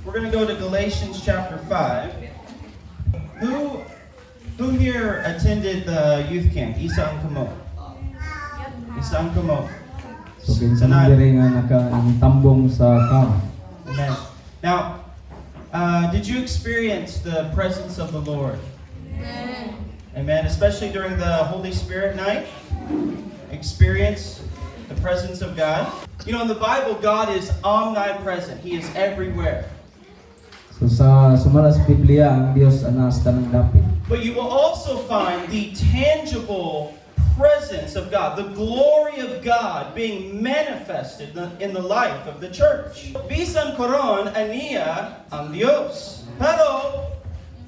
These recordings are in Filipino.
We're going to go to Galatians chapter 5. Who here attended the youth camp? Isa ang kamo. Isa ang kamo. So kinsa man diri nga nakatambong sa camp. Amen. Now, did you experience the presence of the Lord? Amen. Amen. Especially during the Holy Spirit night. Experience the presence of God. You know, in the Bible, God is omnipresent. He is everywhere. So sa sumalas Biblia ang Dios ana sa tanang dapit. But you will also find the tangible presence of God, the glory of God being manifested in the life of the church. Bisan koron aniya ang Dios. Pero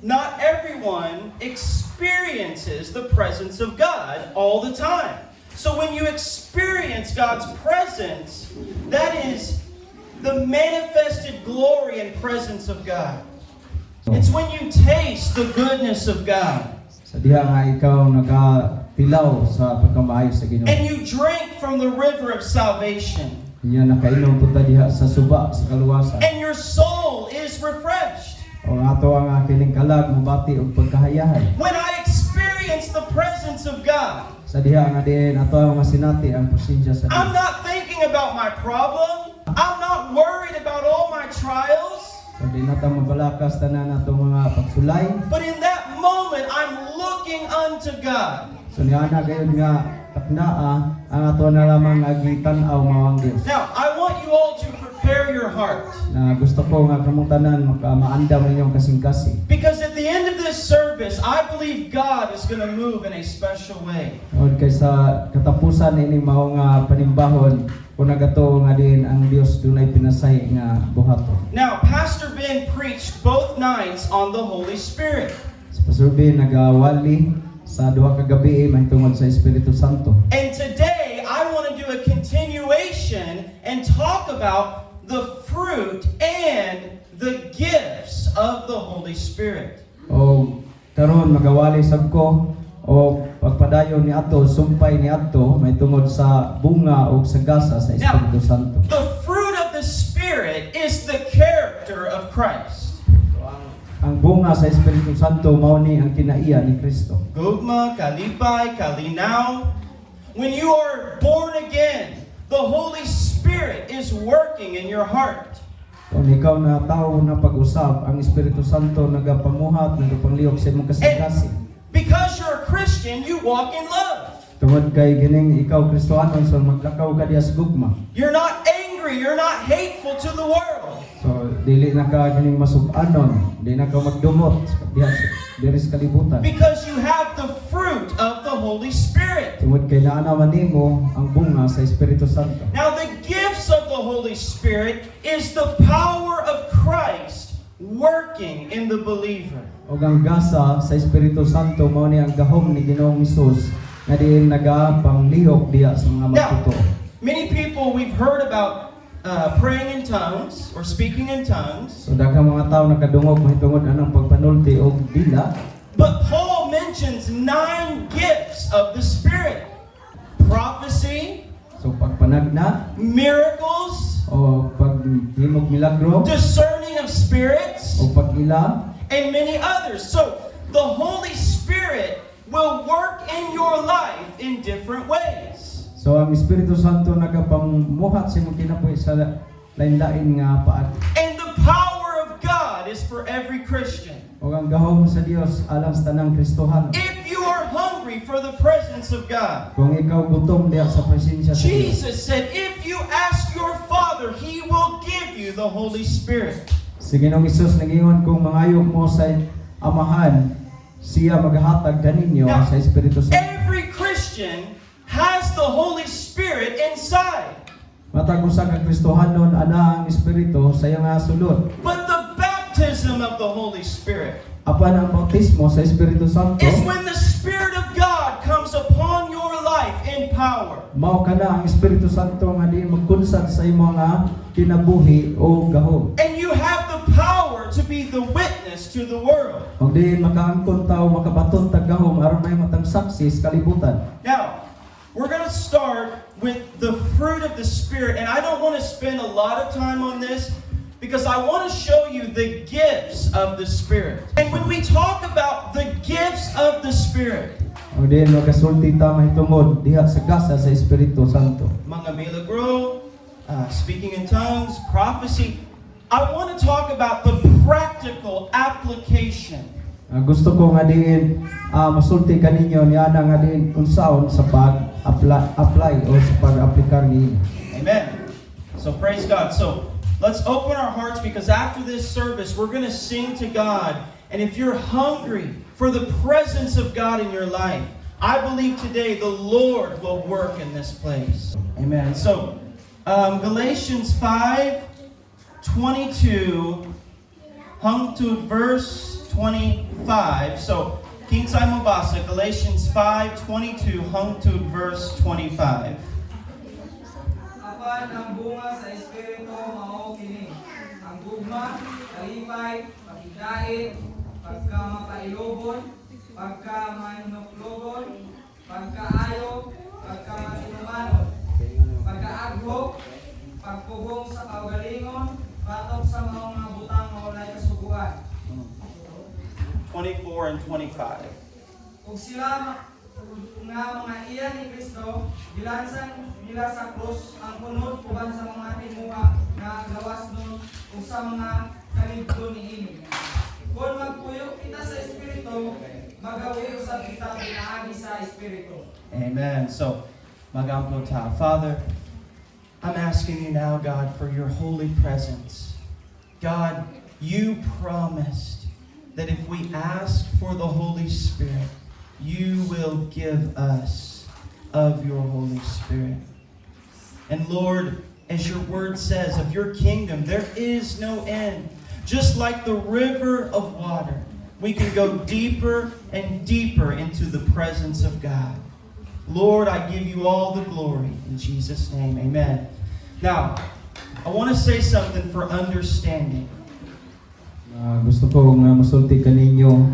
not everyone experiences the presence of God all the time. So when you experience God's presence, that is the manifested glory and presence of God. It's when you taste the goodness of God. Sa diha nga ikaw nagatilaw sa pagkamaayo sa Ginoo. And you drink from the river of salvation. Iya nakainom punta diha sa suba sa kaluwasan. And your soul is refreshed. O ato ang kining kalag mabati og pagkahayahay. When I experience the presence of God, Sa diha nga diin ato ang masinati ang presensya sa I'm Dios. not thinking about my problem. I'm not worried about all my trials. So di nata mabalakas tanan ato mga pagsulay. But in that moment, I'm looking unto God. So niana gayud nga taknaa ang ato na lamang agitan-aw mao ang Dios. Now, I want you all to prepare your heart. Na gusto ko nga kamong tanan maandam ninyong kasing-kasing. Because at the end of this service, I believe God is going to move in a special way. Od kay sa katapusan ini mao nga panimbahon kung nagato nga din ang Dios dunay pinasay nga buhaton. Now, Pastor Ben preached both nights on the Holy Spirit. Sa pasulbi nagawali sa duha ka gabi mahitungod sa Espiritu Santo. And today, I want to do a continuation and talk about the fruit and the gifts of the Holy Spirit. O karon magawali sab ko o pagpadayon ni ato sumpay ni ato mahitungod sa bunga o sa gasa sa Espiritu Santo. The fruit of the Spirit is the character of Christ. Ang bunga sa Espiritu Santo mao ni ang kinaiya ni Kristo. Gugma, kalipay, kalinaw. When you are born again, the Holy Spirit is working in your heart. Kung ikaw na tao na pag-usab, ang Espiritu Santo nagapamuhat, nagapanglihok sa imong kasing-kasing. Because you're a Christian, you walk in love. Tungod kay gining ikaw Kristohanon, so maglakaw ka diya sa gugma. You're not angry, you're not hateful to the world. So dili na ka gining masub-anon, di na ka magdumot diha diri sa kalibutan. Because you have the fruit of the Holy Spirit. Tungod kay naa naman nimo ang bunga sa Espiritu Santo. Now the gifts of the Holy Spirit is the power of Christ working in the believer. Og ang gasa sa Espiritu Santo mao ni ang gahom ni Ginoong Hesus nga diin nagapanglihok diha sa mga magtutuo. Many people we've heard about praying in tongues or speaking in tongues. So daghang mga tawo nakadungog mahitungod anang pagpanulti og dila. But Paul mentions 9 gifts of the Spirit. Prophecy, So pagpanagna miracles, o paghimog milagro discerning of spirits, o pag-ila. and many others. So the Holy Spirit will work in your life in different ways. So ang Espiritu Santo nagapamuhat sa imong kinabuhi sa lain-lain nga paagi. And the power of God is for every Christian. O ang gahom sa Dios alang sa tanang Kristohan. If you are hungry for the presence of God, Kung ikaw gutom diha sa presensya sa Dios. Jesus said, if you ask your Father, He will give you the Holy Spirit. Si Ginoong Hesus nagingon kung mangayog mo sa Amahan, siya maghatag kaninyo Now, sa Espiritu Santo. every Christian has the Holy Spirit inside. Matag usa ka Kristohanon ana ang Espiritu sa iyang sulod. But the baptism of the Holy Spirit Apan ang bautismo sa Espiritu Santo is when the Spirit of God comes upon your life in power. mao kana ang Espiritu Santo nga di magkunsad sa imo nga kinabuhi o gahom. And you have the power to be the witness to the world. Og di makaangkon tawo makabaton tag gahom aron may matang saksi sa kalibutan. Now, we're going to start with the fruit of the Spirit. And I don't want to spend a lot of time on this because I want to show you of the Spirit. And when we talk about the gifts of the Spirit, O din magasulti ta mahitungod diha sa gasa sa Espiritu Santo. mga milagro, speaking in tongues, prophecy, I want to talk about the practical application. Gusto ko nga din masulti kaninyo niya nga din unsaon sa pag-apply o sa pag-aplikar niini. Amen. So praise God. So let's open our hearts, because after this service, we're going to sing to God. And if you're hungry for the presence of God in your life, I believe today the Lord will work in this place. Amen. So Galatians 5:22 hung to verse 25. So King Simon Basa, Galatians 5:22 hung to verse 25. Apan ang bunga sa Espiritu mao kini: ang gugma, kalipay, pagkidait, pagkamakailobon, pagkamanuklogon, pagkaayo, pagkamatinumanon, pagkaagbo, pagpugong sa kaugalingon, patok sa mga butang maulay kasuguan. 24 and 25. Ug sila nga mga iyan ni Kristo, gilansan nila sa krus ang punod uban sa mga timuha nga gawas nun ug sa mga kalibdo niini. Kung magpuyo kita sa Espiritu, magawi usab kita pinaagi sa Espiritu. Amen. So, magampo ta. Father, I'm asking you now, God, for your holy presence. God, you promised that if we ask for the Holy Spirit, you will give us of your Holy Spirit. And Lord, as your word says, of your kingdom, there is no end. Just like the river of water, we can go deeper and deeper into the presence of God. Lord, I give you all the glory. In Jesus' name, amen. Now, I want to say something for understanding. Gusto ko nga masulti kaninyo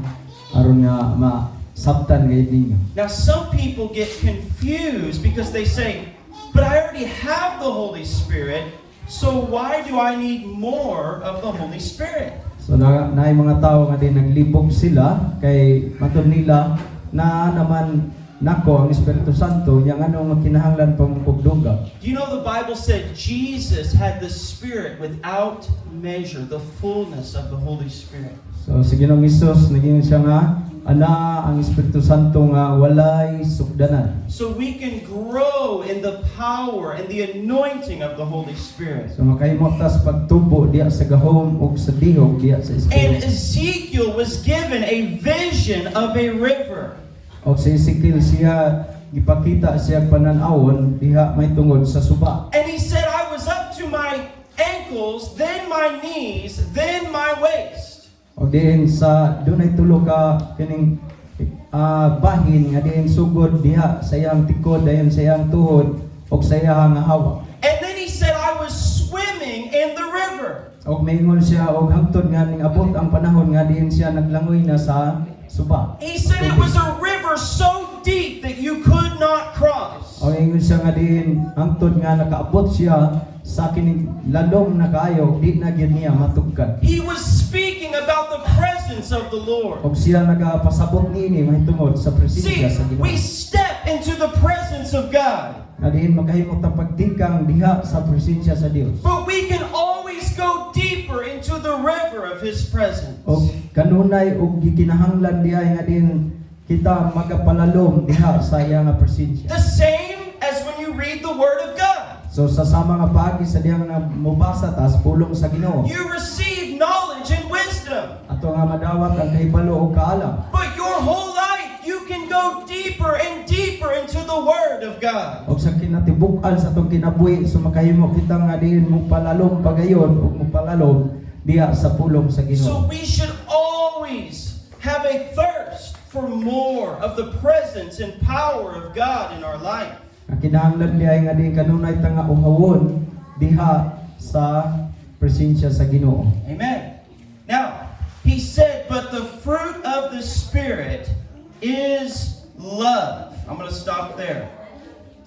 aron nga masabtan gayud ninyo. Now, some people get confused because they say, but I already have the Holy Spirit, so why do I need more of the Holy Spirit? So naay mga tao nga din naglibog sila kay matud nila na naman nako ang Espiritu Santo nya nganong makinahanglan pa mo pugduga. Do you know the Bible said Jesus had the Spirit without measure, the fullness of the Holy Spirit. So si Ginoong Hesus naging siya nga ana ang Espiritu Santo nga walay sukdanan. So we can grow in the power and the anointing of the Holy Spirit. So makahimo tas pagtubo diya sa gahom ug sa dihog diya sa And Espiritu. Ezekiel was given a vision of a river. Og sa Ezekiel siya gipakita siya panan-awon diha may tungod sa suba. And he said, I was up to my ankles, then my knees, then my waist. O diin sa dunay tulo ka kining bahin nga diin sugod diha sa iyang tikod dayon sa iyang tuhod og sa iyang hawak. And then he said, I was swimming in the river. Og maingon siya og hangtod nga ning abot ang panahon nga diin siya naglangoy na sa suba. He said it was a river so deep that you could not cross. O ingon siya nga diin hangtod nga nakaabot siya sa kining lalom na kaayo di na gyud niya matugkad. He was speaking about the presence of the Lord. Og siya nagapasabot niini mahitungod sa See, presensya sa we Ginoo. step into the presence of God, Nga diin makahimot ang pagtikang diha sa presensya sa Dios. but we can always go deeper into the river of His presence. O kanunay og gikinahanglan diay nga din kita magapalalom diha sa iya nga presensya. The same as when you read the Word of God. So sa sama nga paagi sa diha nga mobasa tas pulong sa Ginoo. You receive knowledge and wisdom. Ato nga madawat ang kahibalo og kaalam. But your whole life, you can go deeper and deeper into the Word of God. Og sa kinatibuk-an sa atong kinabuhi so makahimo kita nga din mo palalom pagayon og mo palalom diha sa pulong sa So Ginoo. we should always have a thirst for more of the presence and power of God in our life. Ang kinahanglan diay nga din kanunay ta nga uhawon diha sa presensya sa Ginoo. Amen. Now, he said, but the fruit of the Spirit is love. I'm going to stop there.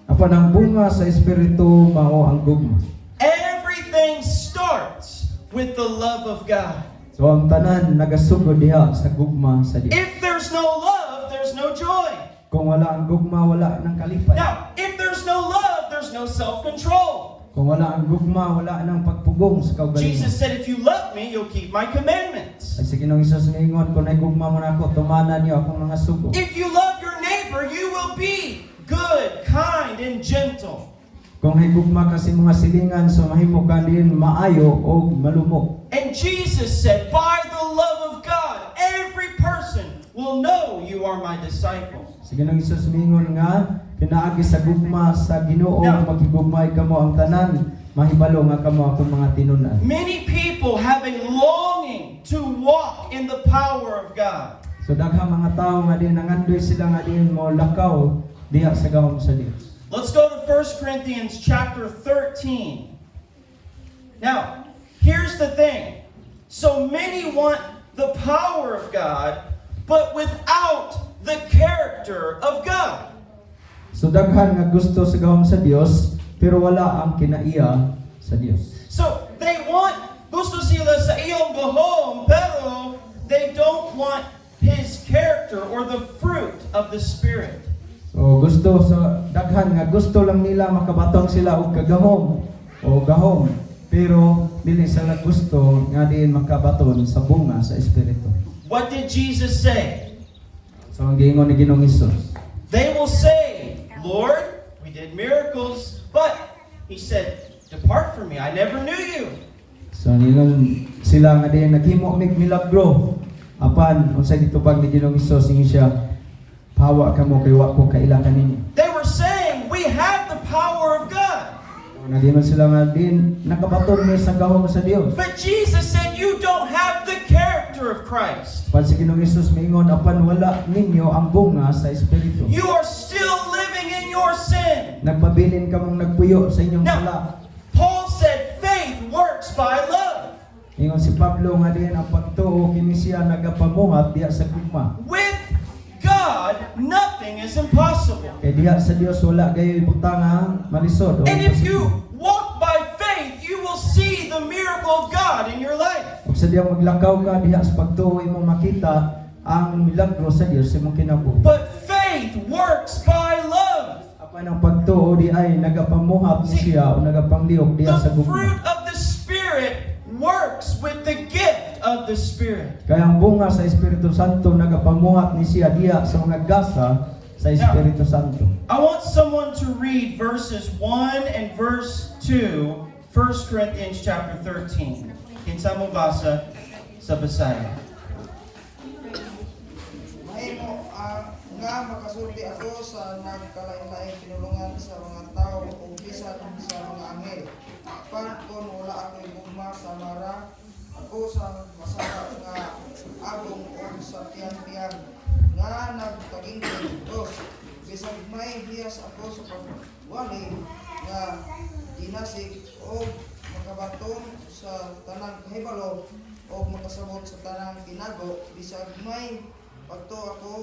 Apan ang bunga sa Espiritu mao ang gugma. Everything starts with the love of God. So ang tanan nagasugod diha sa gugma sa Dios. If there's no love, there's no joy. Kung wala ang gugma, wala nang kalipay. Now, if there's no love, there's no self-control. Kung wala ang gugma, wala nang pagpugong sa kaugalingon. Jesus said, if you love me, you'll keep my commandments. Ay sa Ginoong Hesus mingon, kung naigugma mo na ako, tumanan niyo akong mga sugo. If you love your neighbor, you will be good, kind, and gentle. Kung naigugma kasi mga silingan, so mahimo ka din maayo o malumok. And Jesus said, by the love of God, every person will know you are my disciple. Sa Ginoong Hesus mingon nga, pinaagi sa gugma sa Ginoo, Now- makigugmay kamo ang tanan, mahibalo nga kamo akong mga tinunan. Many people have a longing to walk in the power of God. So daghang mga tao nga din nangandoy sila nga din mo lakaw diha sa gahom sa Dios. Let's go to 1 Corinthians chapter 13. Now, here's the thing. So many want the power of God, but without the character of God. So daghan nga gusto sa gahom sa Dios, pero wala ang kinaiya sa Dios. So they want, gusto sila sa iyong gahom, pero they don't want His character or the fruit of the Spirit. So gusto sa daghan nga gusto lang nila makabatong sila og kagahom o gahom, pero dili sila gusto nga din makabaton sa bunga sa espiritu. What did Jesus say? So ang giingon ni Ginoong Hesus, They will say, Lord, we did miracles, but He said, depart from me, I never knew you. so ningon sila nga din naghimo mig milagro. Apan unsay gitubag ni Ginoong Hesus ingon siya, pawa kamo kay wa ko kaila kaninyo. They were saying, we have the power of God. Nagingon sila nga din nakabaton mi sa gahom sa Dios. But Jesus said, you don't have the character of Christ. Pan si Ginoong Hesus mingon apan wala ninyo ang bunga sa espiritu. You are still living in your sin. Nagpabilin ka mong nagpuyo sa inyong Now- sala. Paul said, faith works by love. Ingon si Pablo nga din ang pagtuo kini siya nagapamuhat diha sa gugma. With God, nothing is impossible. Kay diha sa Dios wala gayoy butanga malisod. o And if imposible. you walk by faith, you will see the miracle of God in your life. Ug sa diha maglakaw ka diha sa pagtuo imong makita ang milagro sa Dios sa imong kinabuhi. But faith works by love. Apan ang pagtuo di ay nagapamuhat ni siya o nagapangliog diha sa The gugma. fruit of the Spirit works with the gift of the Spirit. Kaya ang bunga sa Espiritu Santo nagapamuhat ni siya diha sa mga gasa sa Espiritu Santo. I want someone to read verses 1 and verse 2, 1 Corinthians chapter 13. Kinsa mo basa sa Bisaya? Mahimo nga makasulti ako sa nagkalain-laing pinulungan sa mga tao o bisan sa mga anghel. Kung wala ako'y gugma sa mara, ako sa masama nga agong o sa tiyan-tiyan nga nagtagingin. Dos, bisag may hiyas ako sa pagwali nga dinasig o makabatong sa tanang kahibalo o makasabot sa tanang tinago, bisag may pagto ako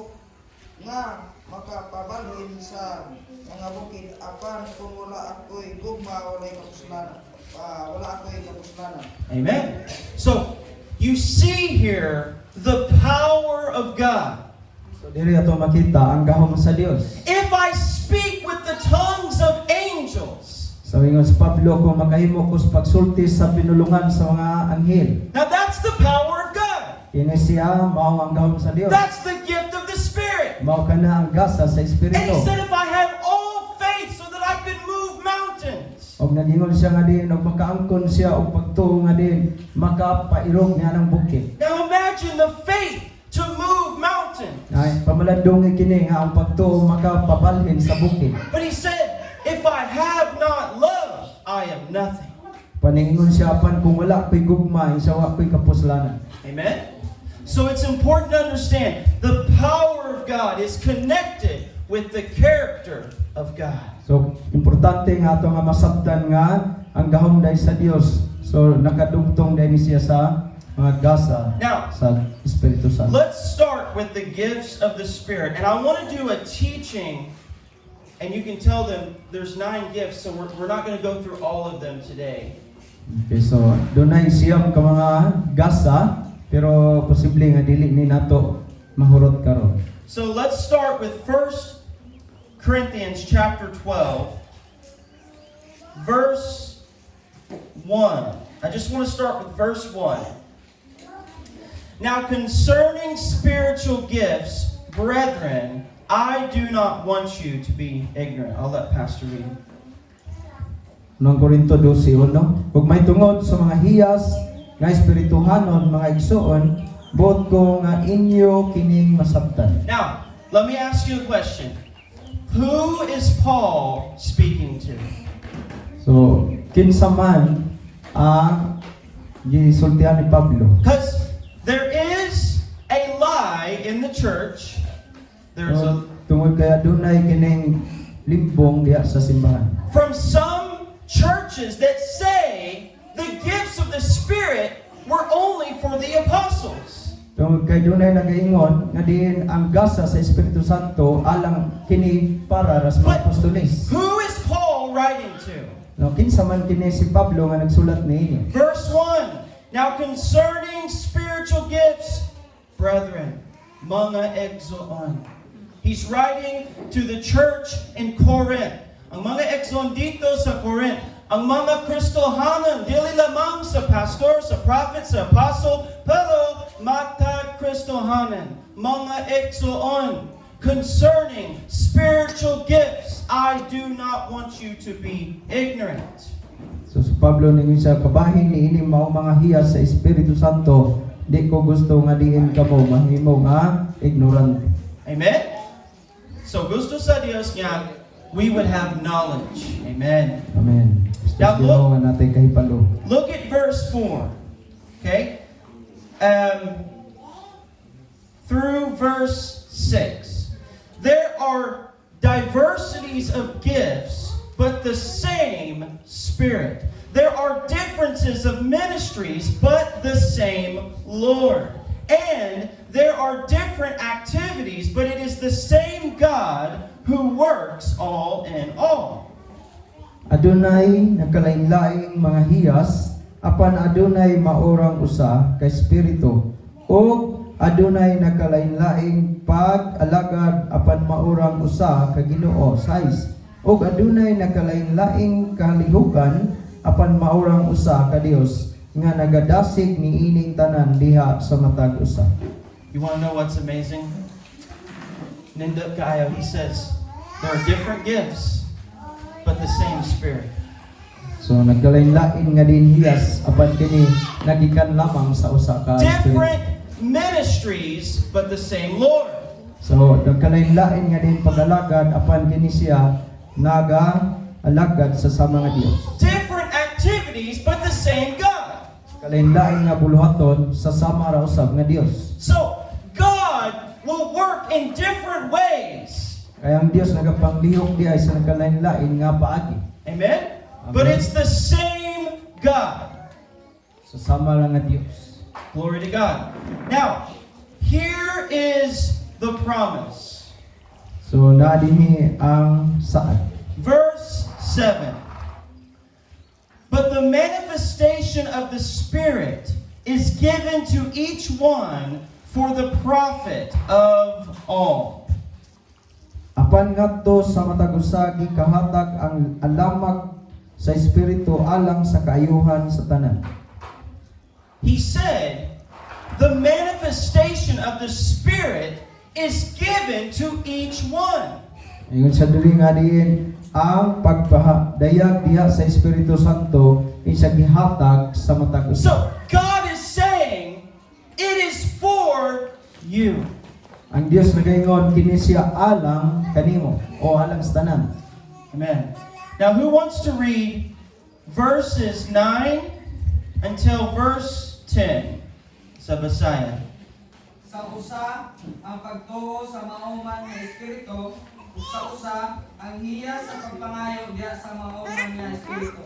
nga makapabalhin sa mga bukid apan kung wala ako'y gugma wala'y kapuslanan. Wala ako'y kapuslanan. Amen. So, you see here the power of God. So diri ato makita ang gahom sa Dios. If I speak with the tongues of angels, So ingon si Pablo kung makahimo ko sa pagsulti sa pinulungan sa mga anghel. now that's the power of God. Kini siya mao ang gahom sa Dios. That's the gift of the Spirit. Mao kana ang gasa sa And he espiritu. said, if I had all faith so that I could move mountains, Og nagingon siya nga din og makaangkon siya og pagtuo nga din makapairog niya ng bukid. now imagine the faith to move mountains. Ay pamalandong kini nga ang pagtuo makapabalhin sa bukid. But he said, if I have not love, I am nothing. Paningon siya apan kung wala ko'y gugma, isa wa ko'y kapuslanan. Amen? So it's important to understand the power of God is connected with the character of God. So importante nga ato nga masabtan nga ang gahom dai sa Dios. So nakadugtong dai ni siya sa mga gasa Now, sa Espiritu Santo. let's start with the gifts of the Spirit. And I want to do a teaching, and you can tell them there's 9 gifts, so we're not going to go through all of them today. Okay, so dunay siyam ka mga gasa Pero posible nga dili ni nato mahurot karon. So let's start with 1 Corinthians chapter 12, verse 1. I just want to start with verse 1. Now concerning spiritual gifts, brethren, I do not want you to be ignorant. I'll let Pastor read. Noong Korinto 12:1, ug may tungod sa mga hiyas nga espirituhanon mga igsoon, buot ko nga inyo kining masabtan. Now, let me ask you a question. Who is Paul speaking to? So, kinsa man ang gisultihan ni Pablo? Because there is a lie in the church. There's a Tungod kaya dunay kining limbong diha sa simbahan. from some churches that say the gifts of the Spirit were only for the apostles. Tungod kay dunay nagaingon nga diin ang gasa sa Espiritu Santo alang kini para sa mga apostoles. Who is Paul writing to? No, kinsa man kini si Pablo nga nagsulat niini. Verse 1. Now concerning spiritual gifts, brethren, mga exoon. He's writing to the church in Corinth. Ang mga exoon dito sa Corinth, ang mga Kristohanon, dili lamang sa pastor, sa prophet, sa apostle, pero matag Kristohanon, mga exoon. Concerning spiritual gifts, I do not want you to be ignorant. So si Pablo ningon sa kabahin niini mao mga hiyas sa Espiritu Santo, di ko gusto nga diin kamo mahimo nga ignorante. Amen? So gusto sa Dios nga, we would have knowledge. Amen. Amen. Now, Gusto nga natin kahipalo. Look at verse 4. Okay? Through verse 6. There are diversities of gifts, but the same Spirit. There are differences of ministries, but the same Lord. And there are different activities, but it is the same God who works all in all. Adunay nagkalain-laing mga hiyas, apan adunay maorang usa ka espiritu. O adunay nagkalain-laing pag-alagad, apan maorang usa ka Ginoo. 6. O adunay nagkalain-laing kahalihukan, apan maorang usa ka Dios nga nagadasig niining tanan diha sa matag usa. You want to know what's amazing? Nindot kaayo, he says, there are different gifts, but the same Spirit. So nagkalain-lain nga din hiyas, apan kini nagikan lamang sa usa ka espiritu. Different ministries, but the same Lord. So nagkalain-lain nga din pag-alagad, apan kini siya naga-alagad sa sama nga Dios. Different activities, but the same God. Kalain-lain nga buluhaton sa sama ra usab nga Dios. So, God will work in different ways. Kaya ang Dios nagapanglihok diay sa nagkalain-lain nga paagi. Amen? But it's the same God. Sa sama lang nga Dios. Glory to God. Now, here is the promise. So naadini ang saad. Verse 7. But the manifestation of the Spirit is given to each one for the profit of all. Apan ngadto sa matag usa gikahatag ang alamag sa espiritu alang sa kaayuhan sa tanan. He said, the manifestation of the Spirit is given to each one. Ingon sa diri nga diin ang pagpahadayag diha sa Espiritu Santo isa gihatag sa matag usa. So, God is saying, it is for you. Ang Dios nagaingon kini siya alang kanimo o alang sa tanan. Amen. Now, who wants to read verses 9 until verse 10 sa Basayan? Sa usa ang pagtuo sa mauman nga espiritu, ug sa usa ang hiya sa pagpangayo diha sa mauman nga espiritu.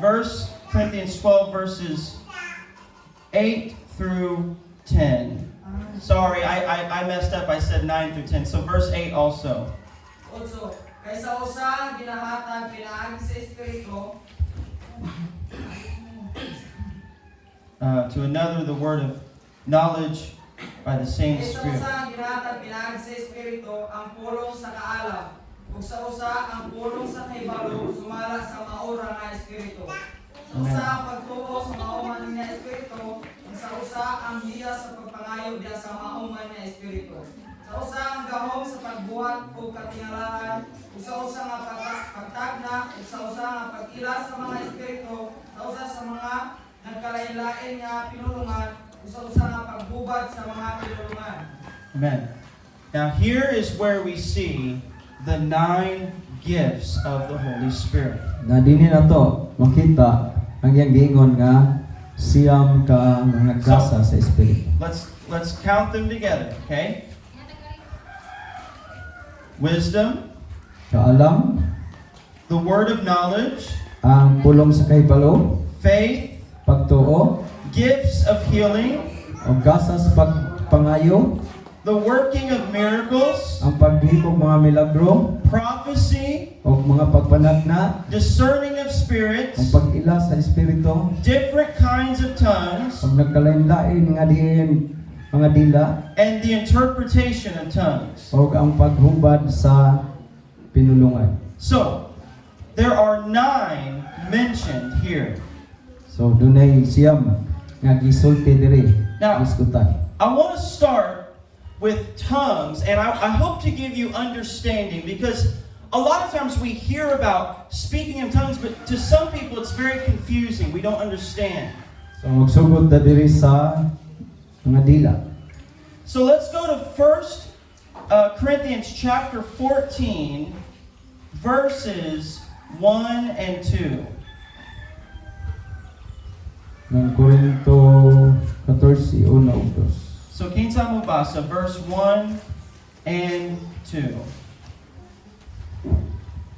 Verse Corinthians 12 verses 8 through 10. Sorry, I messed up. I said 9 through 10. So verse 8 also. Also, kaysa usa ginahatag pinaagi sa espiritu, to another the word of knowledge by the same Isa Spirit. usa ang ginhatag pinaagi sa Espiritu ang pulong sa kaalam, ug sa usa ang pulong sa kahibalo sumala sa maura nga Espiritu. Sa usa ang pagtuo sa mauman nga Espiritu, ug sa usa ang hiya sa pagpangayo diya sa mauman nga Espiritu. Sa usa ang gahom sa pagbuhat o katingalahan, ug sa usa nga pagtagna, ug sa usa nga pag-ila sa mga Espiritu, sa usa sa mga nagkalain-lain nga pinulungan, ug sa usa nga pagbubad sa mga pinulungan. Amen. Now here is where we see the 9 gifts of the Holy Spirit. Na dinhi na to makita ang iyang giingon nga siyam ka mga grasa sa Espiritu. Let's count them together, okay? Wisdom, Kaalam, the word of knowledge, ang pulong sa kahibalo, faith, pagtuo, gifts of healing, o gasa sa pagpangayo, the working of miracles, ang paghibog mga milagro, prophecy, o mga pagpanagna, discerning of ang spirits, pag-ila sa Espiritu, different kinds of tongues, ang nagkalain-lain nga diin mga dila, and the interpretation of tongues. o ang paghubad sa pinulungan. So, there are 9 mentioned here. So dunay siyam nga gisulti diri. Now, Diskutan. I want to start with tongues, and I hope to give you understanding, because a lot of times we hear about speaking in tongues, but to some people it's very confusing. We don't understand. So magsugod ta diri sa mga dila. So let's go to 1 Corinthians chapter 14, verses 1 and 2. Ng Korinto 14, 1 ug 2. So kinsa mo basa verse 1 and 2.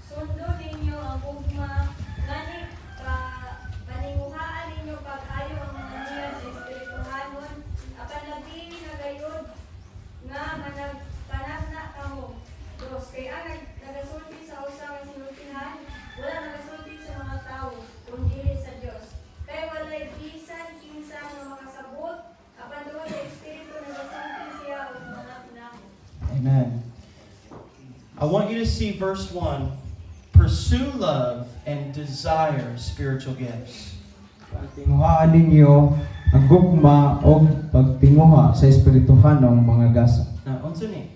Sundo ninyo ang ugma, ngani paninguhaan ninyo pag-ayo ang mga niya sa espirituhanon, apan labi na gayud nga managpanagna kamo. Dos, kaya nagasulti sa usa nga sinultihan, wala nagasulti sa mga tao, kundi sa Dios. Kaya walay bisan kinsa nga makasabot, apan duha sa espiritu nagasulti siya og mga pinako. Amen. I want you to see verse 1. Pursue love and desire spiritual gifts. Pagtinguhaan ninyo ang gugma o pagtinguha sa espirituhanong mga gasa. Now, unsa ni?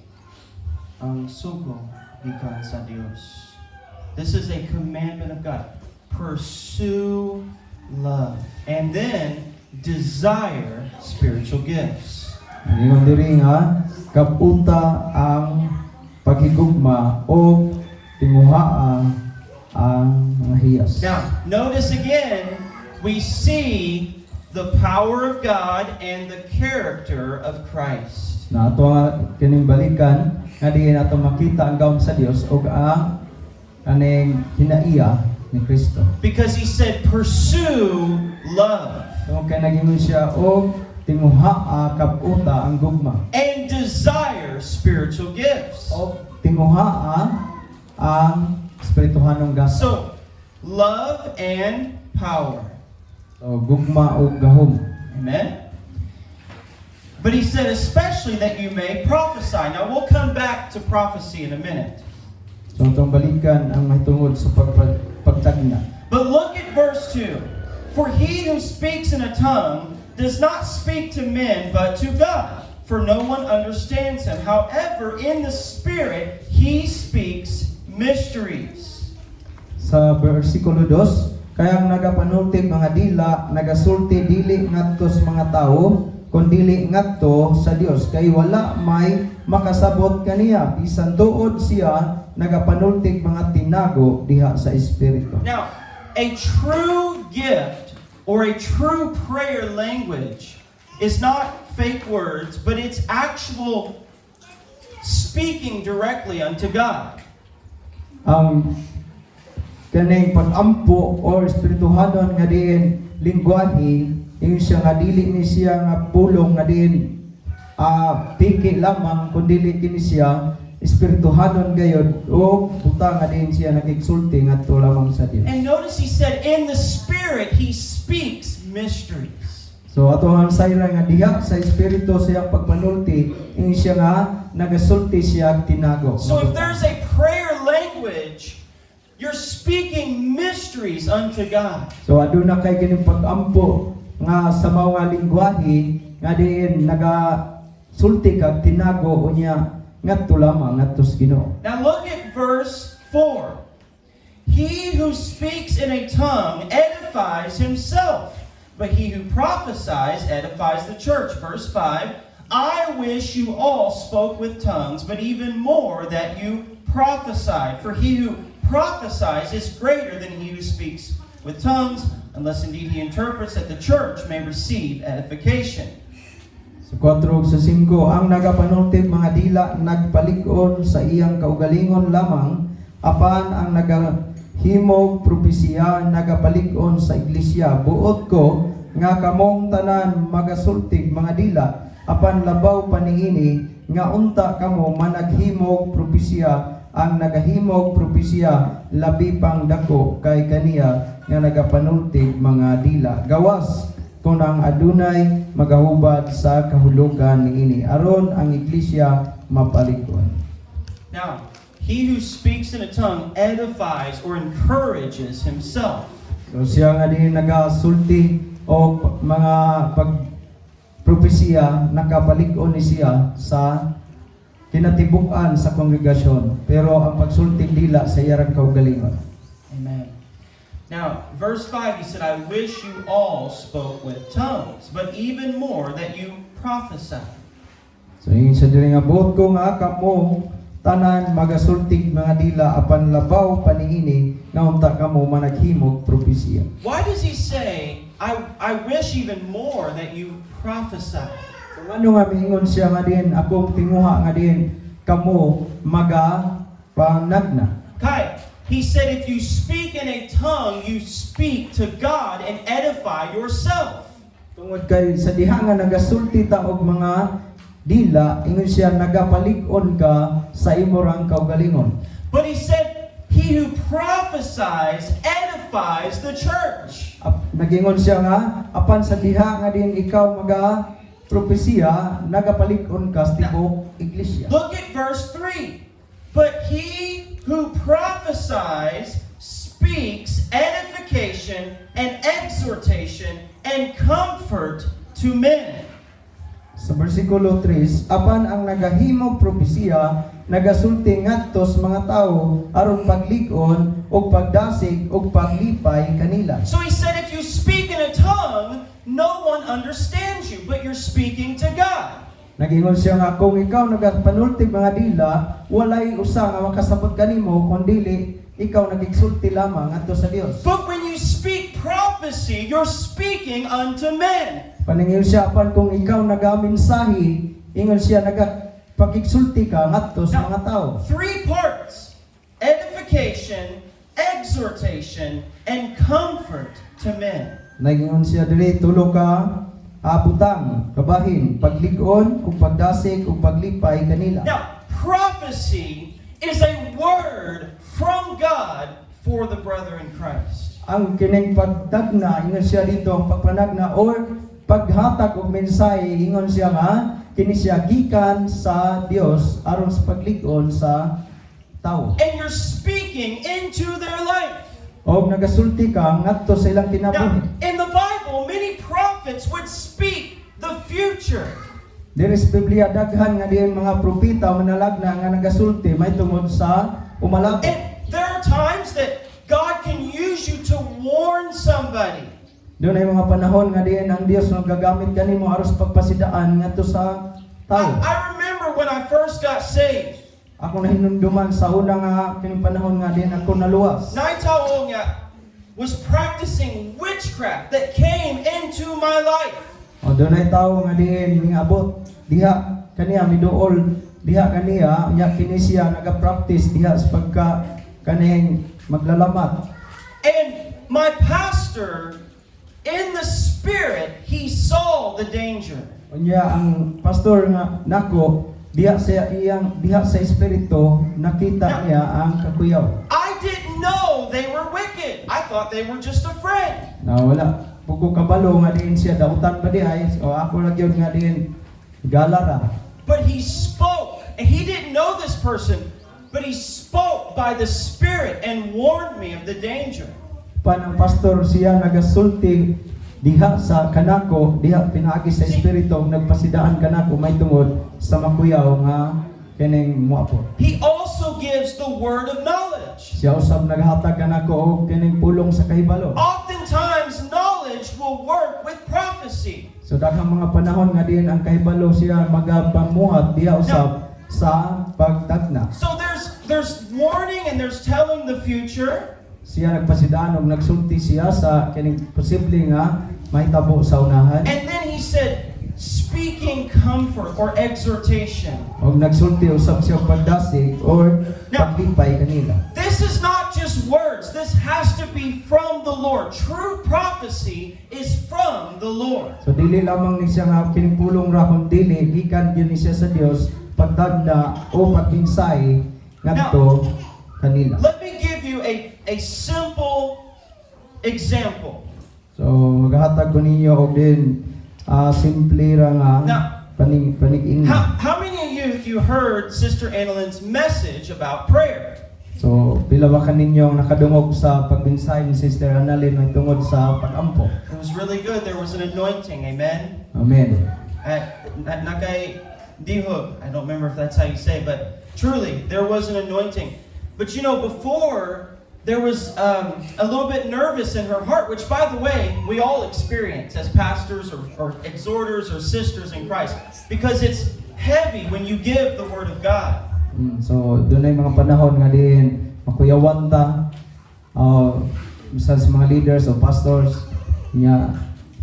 Ang sugo gikan sa Dios. This is a commandment of God. Pursue love and then desire spiritual gifts. Ingon diri nga kaputa ang paghigugma o tinguhaan ang mga hiyas. Now, notice again, we see the power of God and the character of Christ. Na ato nga kining balikan nga diin ato makita ang gawom sa Dios ug ang kaning hinaiya ni Kristo. Because he said, pursue love So kay nagingon siya og tinguhaa kaputa ang gugma and desire spiritual gifts. o tinguhaa ang espirituhanong gasa. So, love and power. So gugma o gahom. Amen? But he said, especially that you may prophesy. Now, we'll come back to prophecy in a minute. So itong balikan ang mahitungod sa pagtagna. But look at verse 2. For he who speaks in a tongue does not speak to men, but to God. For no one understands him. However, in the Spirit, he speaks mysteries. Sa versikulo 2, kayang nagapanulti mga dila, nagasulti dili ngadto sa mga tao, kundi ngadto sa Dios. Kay wala may makasabot kaniya, bisan tuod siya nagapanulti mga tinago diha sa Espiritu. Now, a true gift or a true prayer language is not fake words, but it's actual speaking directly unto God. Ang kaning pag-ampo or espirituhanon nga diin lingwahe, yung siya nga dili ni siya nga pulong nga diin piki lamang kundi kini siya espirituhanon gayud o buta nga diin siya nagigsulti ngadto lamang sa Dios. And notice he said, in the Spirit, he speaks mysteries. So atong sayra nga diha sa espiritu siya pagpanulti, ini siya nga nagasulti siya tinago. So if there's a prayer language, you're speaking mysteries unto God. So aduna kay kining pag-ampo nga sa mga lingwahe nga diin nagasulti kag tinago unya ngadto lamang ngadto sa Ginoo. Now look at verse 4. He who speaks in a tongue edifies himself, but he who prophesies edifies the church. Verse 5, I wish you all spoke with tongues, but even more that you prophesied. For he who prophesies is greater than he who speaks with tongues, unless indeed he interprets, that the church may receive edification. Sa 4 ug sa 5, ang nagapanultib mga dila nagpalig-on sa iyang kaugalingon lamang, apan ang nagahimog propesiya nagapalig-on sa iglesia. Buot ko nga kamong tanan magasultig mga dila, apan labaw paniini nga unta kamo managhimog propesiya. Ang nagahimog propesiya labi pang dako kay kaniya nga nagapanultig mga dila. Gawas kung ang adunay magahubad sa kahulugan niini aron ang iglesia mapalig-on. Now, he who speaks in a tongue edifies or encourages himself. So siya nga din nagasulti o mga pagpropesiya nakapalig-on ni siya sa kinatibuk-an sa kongregasyon, pero ang pagsulti dila sa iyang kaugalingon. Amen. Now, verse 5, he said, I wish you all spoke with tongues, but even more that you prophesy. So yung sa diri nga buot ko nga kamo tanan magasultig mga dila apan labaw paniini nga unta kamo managhimog propesiya. Why does he say, I wish even more that you prophesy? So ano nga miingon siya nga din akong tinguha nga din kamo panagna. Kai, he said, if you speak in a tongue, you speak to God and edify yourself. Tungod kay sa diha nga nagasulti ta og mga dila, ingon siya nagapalig-on ka sa imorang kaugalingon. But he said, he who prophesies edifies the church. Nagingon siya nga apan sa diha nga din ikaw propesiya nagapalig-on ka sa tibok iglesia. Look at verse 3. But he who prophesies speaks edification and exhortation and comfort to men. Sa bersikulo 3, apan ang nagahimog propesiya nagasulti ngadto sa mga tawo aron paglig-on og pagdasig og paglipay kanila. So he said, if you speak in a tongue, no one understands you, but you're speaking to God. Nagingon siya nga kung ikaw nagapanultig mga dila, walay usa nga makasabot kanimo kundi ikaw nagigsulti lamang ngadto sa Dios. But when you speak prophecy, you're speaking unto men. Paningin siya apan kung ikaw nagaminsahi, ingon siya nagapakigsulti ka ngadto sa mga tao. 3 parts: edification, exhortation, and comfort to men. Nagingon siya diri tulo ka butang, kabahin, paglig-on ug pagdasig ug paglipay kanila. Now, prophecy is a word from God for the brethren in Christ. Ang kining pagtagna ingon siya dito ang pagpanagna or paghatag og mensahe ingon siya nga kini siya gikan sa Dios aron sa paglig-on sa tawo. And you're speaking into their life. Og nagasulti ka ngadto sa ilang Now, kinabuhi. in the Bible, many prophets would speak the future. Diri sa Biblia daghan nga diin mga propeta manalagna nga nagasulti may tungod sa umalabot. And there are times that God can use you to warn somebody. Doon ay mga panahon nga diin ang Dios nagagamit kanimo aros pagpasidaan ngadto sa tao. I remember when I first got saved. Ako nahinumduman sa una nga kining panahon nga diin ako naluwas. Naitaonga was practicing witchcraft that came into my life. O doon ay tao nga diin mingabot diha kaniya miduol diha kaniya nya kini siya naga-practice diha sa pagka kaning maglalamat. And my pastor, in the spirit, he saw the danger. Unya ang pastor nga nako diha sa espiritu nakita niya ang kakuyaw. I didn't know they were wicked. I thought they were just a friend. Na wala kuko kabalo nga diin siya dautan ba di ay o ako ra gyud nga diin galara. But he spoke, and he didn't know this person, but he spoke by the Spirit and warned me of the danger. Panang pastor siya nagasulti diha sa kanako, diha pinaagi sa espiritu nagpasidaan kanako may tungod sa makuyaw nga kining moapot. He also gives the word of knowledge. Siya usab naghatag kanako og kining pulong sa kahibalo. Oftentimes, knowledge will work with prophecy. So daghang mga panahon nga diin ang kahibalo siya magapamuhat diha usab sa pagtagna. So there's warning and there's telling the future. Siya nagpasidaan og nagsulti siya sa kining posible nga mahitabo sa unahan. And then he said, speaking comfort or exhortation. Og nagsulti usab siya og pagdasig or paglipay kanila. This is not just words. This has to be from the Lord. True prophecy is from the Lord. So dili lamang ni siya nga kining pulong ra kun dili gikan gyud ni siya sa Dios pagtagna o pagpinsay ngadto kanila. Let me give you a simple example. So magahatag ko ninyo og din simple ra nga Now, panig-ingnan. how many of you heard Sister Annaline's message about prayer? So pila ba kaninyo nakadungog sa pagpinsay ni Sister Annalyn may tungod sa pag-ampo? It was really good. There was an anointing. Amen. Amen. Nakay dihog. I don't remember if that's how you say, but truly, there was an anointing. But you know, before, there was a little bit nervous in her heart, which, by the way, we all experience as pastors or exhorters or sisters in Christ, because it's heavy when you give the Word of God. So doon ay mga panahon nga din makuyawan ta sa mga leaders o pastors niya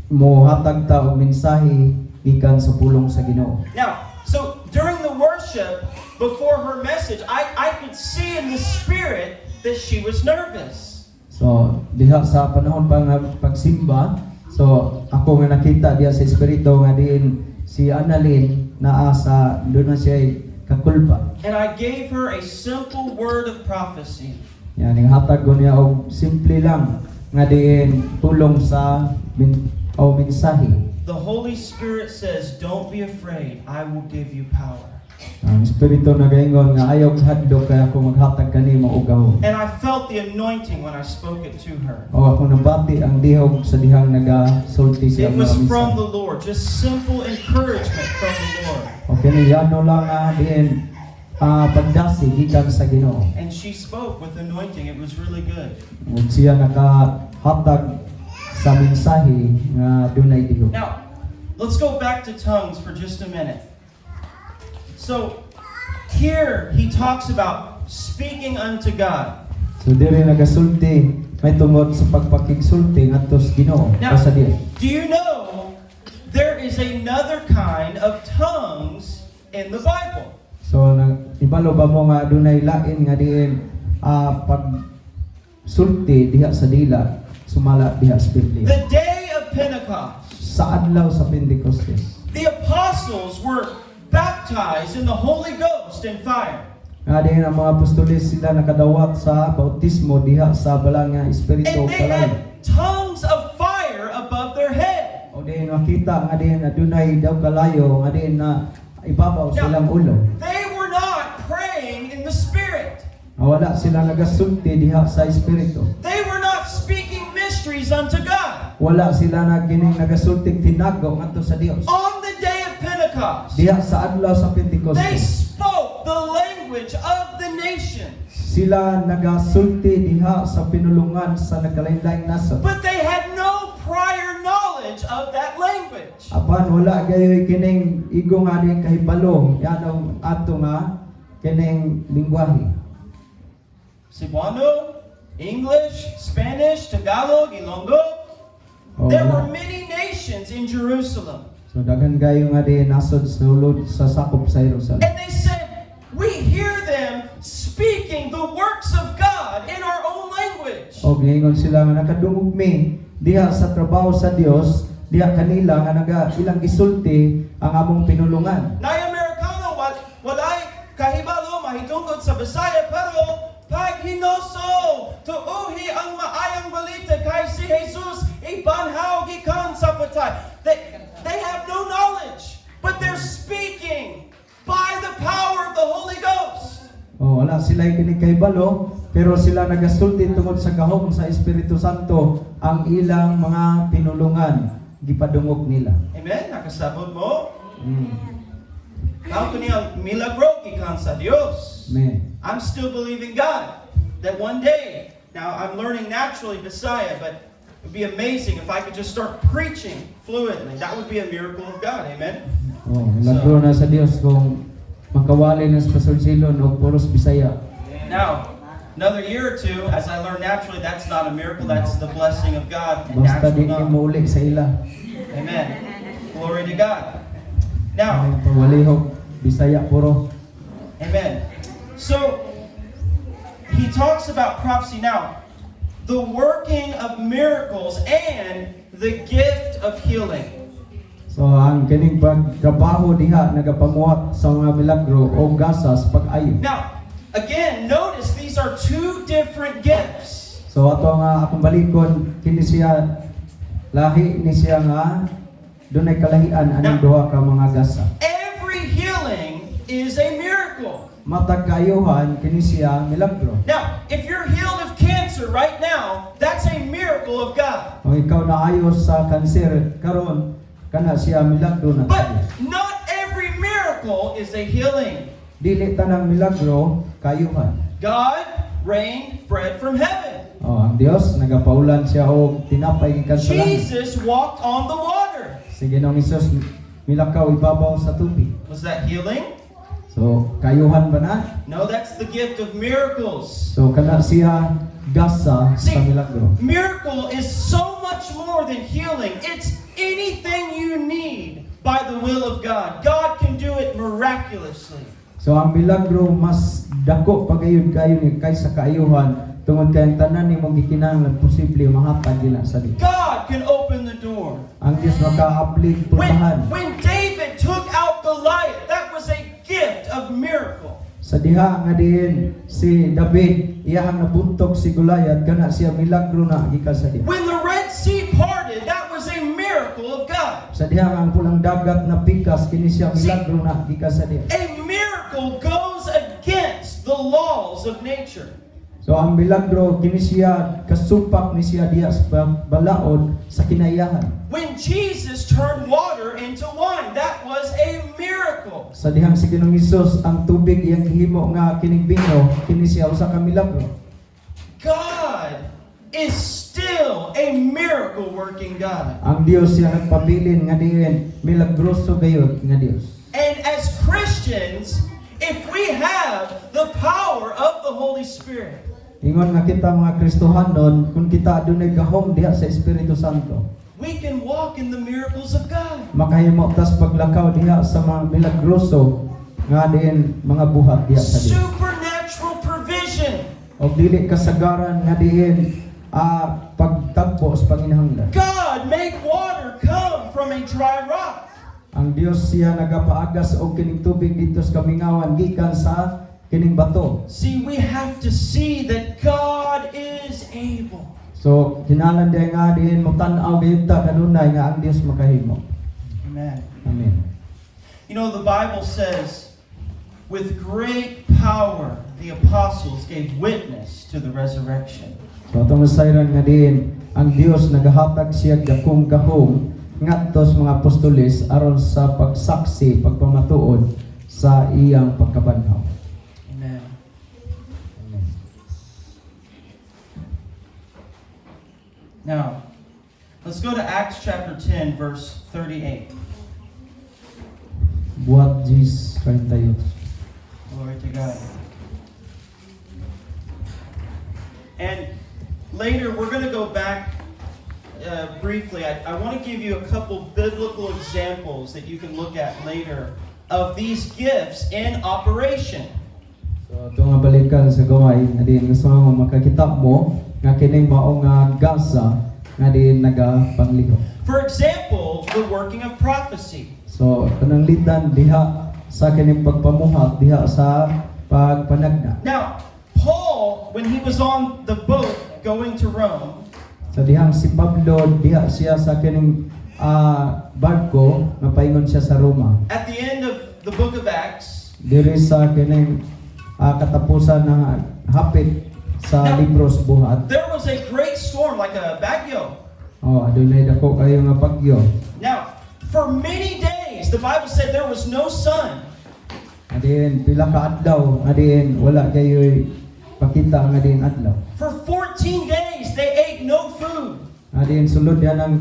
mo hatag ta og mensahe gikan sa pulong sa Ginoo. Now, so during the worship, before her message, I could see in the spirit that she was nervous. So diha sa panahon pa nga pagsimba, so ako nga nakita diha sa espiritu nga din si Annalyn naa sa doon na siya kakulba. And I gave her a simple word of prophecy. Yan ning hatag ko niya og simple lang nga din tulong sa mensahe. The Holy Spirit says, "Don't be afraid. I will give you power." Ang espiritu nagaingon nga ayaw hadlok kaya ako maghatag kanimo og gahom. And I felt the anointing when I spoke it to her. O ako nabati ang dihog sa dihang nagasulti siya It was mga from mensahe. the Lord, just simple encouragement from the Lord. O kiniyano lang din pagdasi gikan sa Ginoo. And she spoke with anointing. It was really good. Ug siya nakahatag sa mensahe nga dunay dihog. Now, let's go back to tongues for just a minute. So, here he talks about speaking unto God. So diri nagasulti may tungod sa pagpakigsulti ngadto sa Ginoo Now, o sa Dios. do you know there is another kind of tongues in the Bible? So ibalo ba mo nga dunay lain nga diin pag sulti diha sa dila sumala diha sa Biblia. The day of Pentecost, Sa adlaw sa Pentecostes. the apostles were baptized in the Holy Ghost and fire. Nga diin ang mga apostoles sila nakadawat sa bautismo diha sa balang nga espiritu And o they kalayo. had tongues of fire above their head. O diin makita nga diin na dunay daw kalayo nga diin na ibabaw silang ulo. They were not praying in the Spirit. Wala sila nagasulti diha sa espiritu. They were not speaking mysteries unto God. Wala sila na kining nagasulti tinago ngadto sa Dios. On the day of Pentecost, Diha sa adlaw sa they Pentecostes. spoke the language of the nations. Sila nagasulti diha sa pinulungan sa nagkalain-laing nasod. But they had no prior knowledge of that language. Apan wala gayoy kining igo nga din kahibalo yanong ato nga kining lingwahe. Cebuano, English, Spanish, Tagalog, Ilonggo. There were many nations in Jerusalem. So daghan gayo nga din nasod sa ulod sa sakop sa Jerusalem. And they said, we hear them speaking the works of God in our own language. Og giingon sila nga nakadungog mi diha sa trabaho sa Dios diha kanila nga naga ilang gisulti ang among pinulungan. Nay Amerikano, walay kahibalo mahitungkod sa Bisaya, pero pag hinoso, tuuhi ang maayang balita kay si Jesus, ibanhaw prophesy. They have no knowledge, but they're speaking by the power of the Holy Ghost. Oh, wala sila kinikahibalo, pero sila nagasulti tungod sa gahom sa Espiritu Santo ang ilang mga pinulungan gipadungog nila. Amen? Nakasabot mo? Mm. How can you milagro gikan sa Dios? Amen. I'm still believing God that one day, now I'm learning naturally Bisaya, but it would be amazing if I could just start preaching fluently. That would be a miracle of God. Amen? Oh, milagro na sa Dios kung makawali na sa pasulsilon o puros Bisaya. Now, another year or two, as I learn naturally, that's not a miracle, that's the blessing of God. Basta Natural di not. mo uli sa ila. Amen. Glory to God. Now, Ay, pawalihog, Bisaya puro. amen. So, he talks about prophecy now. The working of miracles and the gift of healing. So ang kining pagtrabaho diha nagapamuhat sa mga milagro o gasas pag-ayo. Now, again, notice these are two different gifts. So ato nga akong balikon kini siya lahi ni siya nga dunay kalahian aning duha ka mga gasa. Every healing is a miracle. Matag kaayuhan kini siya milagro. Now, if you're healed of cancer right now, that's a miracle of God. Kung ikaw naayos sa kanser karon kana siya milagro na. But not every miracle is a healing. Dili tanang milagro kaayuhan. God rained bread from heaven. Oh, ang Dios nagapaulan siya og tinapay gikan sa langit. Jesus walked on the water. Si Ginoong Hesus milakaw ibabaw sa tubig. Was that healing? So kaayuhan ba na? No, that's the gift of miracles. So kana siya gasa See, sa milagro. miracle is so much more than healing. It's anything you need by the will of God. God can do it miraculously. So ang milagro mas dako pagayud kayo ni kaysa kaayuhan tungod kay ang tanan nimong gikinahanglan posible mahatag gila sa Dios. God can open the door. Ang Dios makaaplig pultahan. When David took out Goliath, that was a gift of miracle. Sa diha nga diin si David iyahang nabuntog si Goliath kana siya milagro na gikan sa Dios. When the Red Sea parted, that was a miracle of God. Sa diha nga ang pulang dagat na pikas kini siya milagro na gikan sa Dios. A miracle goes against the laws of nature. So ang milagro kini siya kasupak ni siya diha sa balaod sa kinayahan. When Jesus turned water into wine, that was a miracle. Sa dihang si Ginoong Hesus ang tubig iyang gihimo nga kining binyo kini siya usa ka milagro. God is still a miracle working God. Ang Dios siya nagpabilin nga diin milagroso gayud nga Dios. And as Christians, if we have the power of the Holy Spirit, Ingon nga kita mga Kristohanon kung kita adunay gahom diha sa Espiritu Santo, we can walk in the miracles of God. makahimo tas paglakaw diha sa mga milagroso nga diin mga buhat diha sa Dios. Supernatural provision. Og dili kasagaran nga diin pagtagpo sa panginahanglan. God make water come from a dry rock. Ang Dios siya nagapaagas og kining tubig dito sa kamingawan gikan sa kining bato. See, we have to see that God is able. So kinahanglan diha nga diin mo tan-aw gayud ta kanunay nga ang Dios makahimo. Amen. Amen. You know, the Bible says, with great power, the apostles gave witness to the resurrection. So atong sayran nga diin ang Dios nagahatag siya dakong gahom ngadto sa mga apostoles aron sa pagsaksi pagpamatuod sa iyang pagkabanhaw. Amen. Amen. Now, let's go to Acts chapter 10, verse 38. Buhat Gis 38. Glory to God. And later, we're going to go back briefly. I want to give you a couple biblical examples that you can look at later of these gifts in operation. So ito nga balikan sa gaway nga diin gusto mo makakita mo nga kining mao nga gasa nga diin nagapangliho. For example, the working of prophecy. So pananglitan diha sa kining pagpamuhat diha sa pagpanagna. Now, Paul, when he was on the boat going to Rome, Sa dihang si Pablo diha siya sa kining barko mapaingon siya sa Roma. At the end of the book of Acts, Diri sa kining katapusan na hapit sa libros buhat. there was a great storm, like a bagyo. Adunay dako kayo nga bagyo. Now, for many days, the Bible said there was no sun. Adin pila ka adlaw, adin wala kayo pakita nga din adlaw. For 14 days, they ate no food. Adin sulod yan ng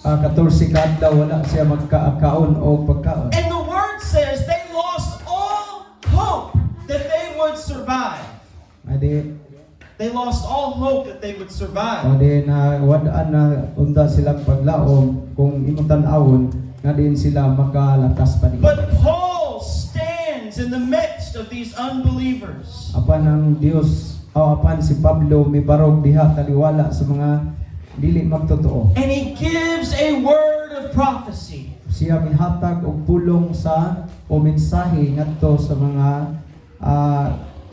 14 ka adlaw wala siya magkaakaon o pagkaon. And the word says they lost all hope that they would survive. Adin They lost all hope that they would survive. adin wadaan na unta silang paglaom kung imong tan-awon nga din sila makalatas pa din. But Paul stands in the midst of these unbelievers. Apan ang Dios apan si Pablo mibarog diha taliwala sa mga dili magtotoo. And he gives a word of prophecy. Siya mihatag og pulong sa o mensahe ngadto sa mga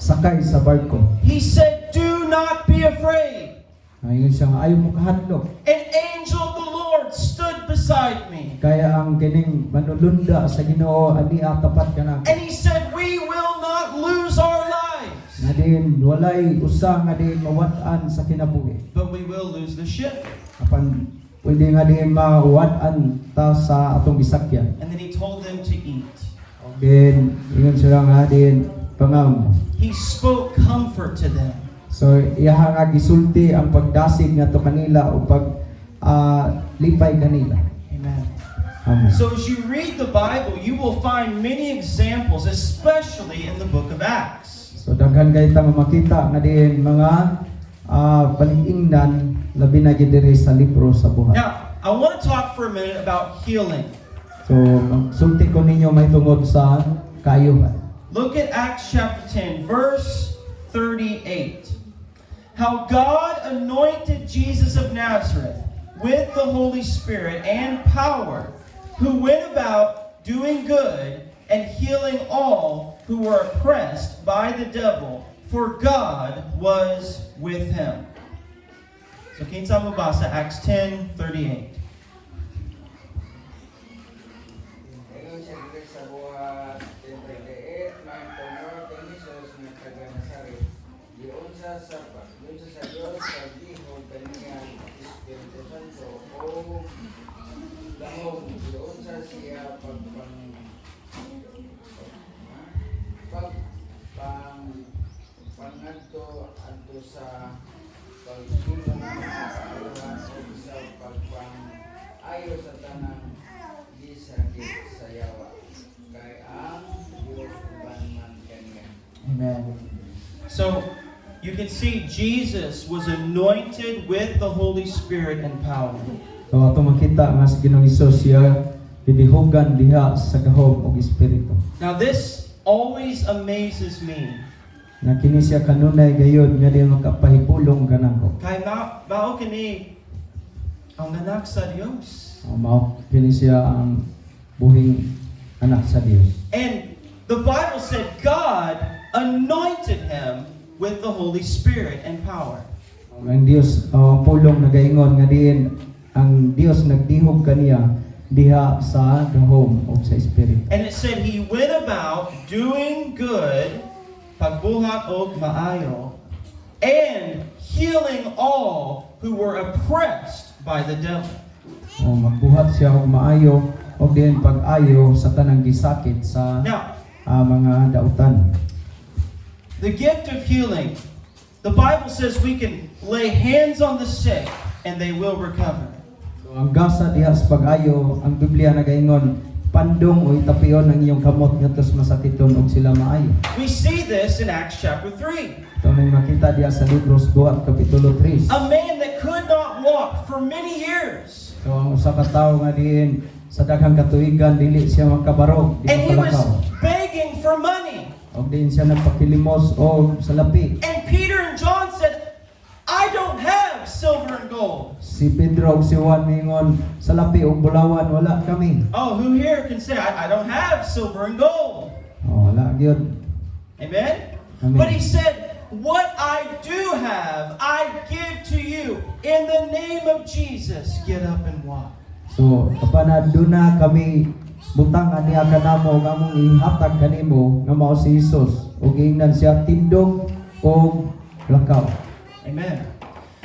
sakay sa barko. He said, "Do not be afraid. Ayun siya nga ayaw mo kahadlok. An angel of the Lord stood beside me." Kaya ang kining manulunda sa Ginoo ania tapat kanako. And he said, "We will not lose our lives, Nga din walay usa nga din mawat-an sa kinabuhi. but we will lose the ship." Apan pwede nga din mawat-an ta sa atong gisakyan. And then he told them to eat. Then ingon sila nga din pangam. He spoke comfort to them. So iya nga gisulti ang pagdasig ngadto kanila o pag lipay kanila. Amen. Amen. So as you read the Bible, you will find many examples, especially in the book of Acts. So daghan kay ta makita nga din mga palig-ingnan labi na gid diri sa libro sa buhat. Now, I want to talk for a minute about healing. So sulti ko ninyo may tungod sa kaayuhan. Look at Acts chapter 10, verse 38. How God anointed Jesus of Nazareth with the Holy Spirit and power, who went about doing good and healing all who were oppressed by the devil, for God was with him. So kinsa mo ba sa Acts 10:38? Ingon siya dito sa buhat 10:38, nagtungo kay Jesus nga taga Nazaret. Diyon sa Dios sa gihon kaniya Espiritu Santo o dahon diyon sa siya pangadto adto sa pagtulong sa kaluhan o sa pagpang-ayo sa tanang gisakit sa yawa kay ang Dios uban man kaniya. Amen. So, you can see Jesus was anointed with the Holy Spirit and power. So ato makita nga sa Ginoong Hesus siya didihugan diha sa gahom og espiritu. Now, this always amazes me. Nga kini siya kanunay gayud nga di makapahipulong kanako. Kay bao kini ang anak sa Dios. Mao kini siya ang buhing anak sa Dios. And the Bible said God anointed him with the Holy Spirit and power. Ang Dios ang pulong nagaingon nga diin ang Dios nagdihog kaniya diha sa gahom o sa espiritu. And it said he went about doing good, pagbuhat og maayo, and healing all who were oppressed by the devil. O magbuhat siya og maayo og diin pag-ayo sa tanang gisakit sa Now, mga dautan. the gift of healing, the Bible says we can lay hands on the sick and they will recover. So ang gasa diha sa pag-ayo, ang Biblia nagaingon pandong o itapion ang iyong kamot ngadto sa masakiton og sila maayo. We see this in Acts chapter 3. Ito may makita diha sa libros Buhat kapitulo 3. A man that could not walk for many years. So ang usa ka tawo nga diin sa daghang katuigan dili siya makabarog, di And he was makalakaw. begging for money. Og diin siya nagpakilimos og salapi. And Peter and John said, I don't have silver and gold. Si Pedro ug si Juan mingon salapi og bulawan wala kami. Oh, who here can say, I don't have silver and gold? Wala gyud. Amen? Amen. But he said, what I do have, I give to you. In the name of Jesus, get up and walk. So apan aduna kami butangan niya kanamo nga among ihatag kanimo nga mao si Hesus ug giingnan siya tindog o lakaw. Amen.